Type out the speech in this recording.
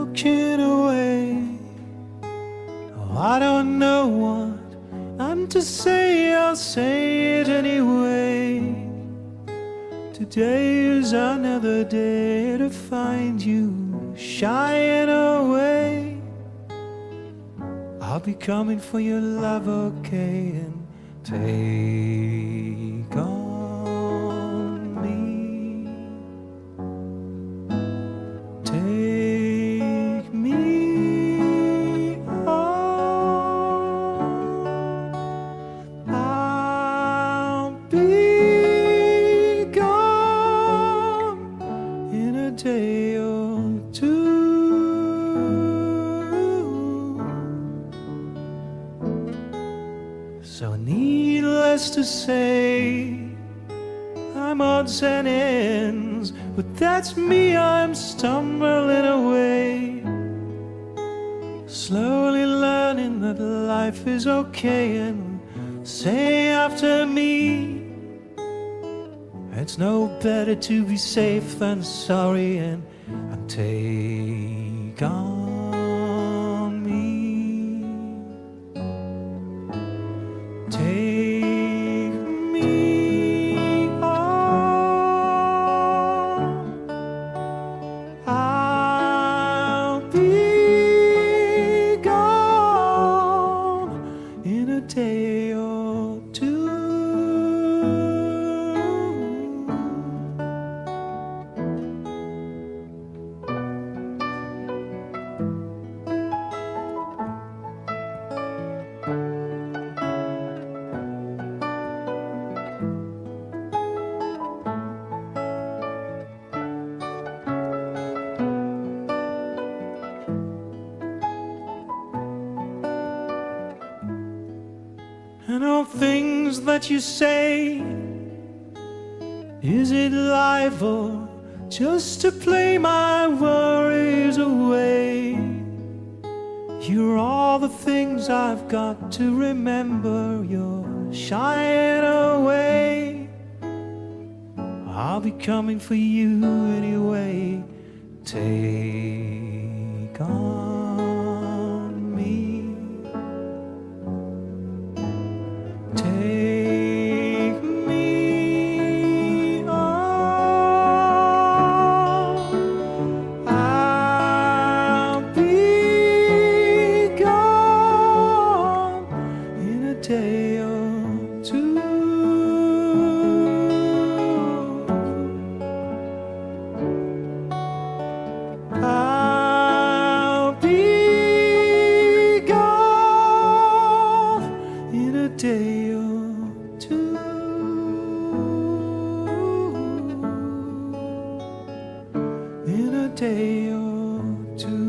walking away. Oh, I don't know what I'm to say, I'll say it anyway. Today is another day to find you shying away. I'll be coming for your love, okay, and take on me. Take me on. I'll be gone in a day or two. So needless to say, I'm odds and ends, but that's me, I'm stumbling away. Slowly learning that life is okay, and say after me, it's no better to be safe than sorry, and take on me. Take me on. I'll be gone in a day or two. And all things that you say, is it life or just to play my worries away? You're all the things I've got to remember. You're shying away. I'll be coming for you anyway. Take on me. Take me on. I'll be gone in a day or two. I'll be gone in a day or two. In a day or two.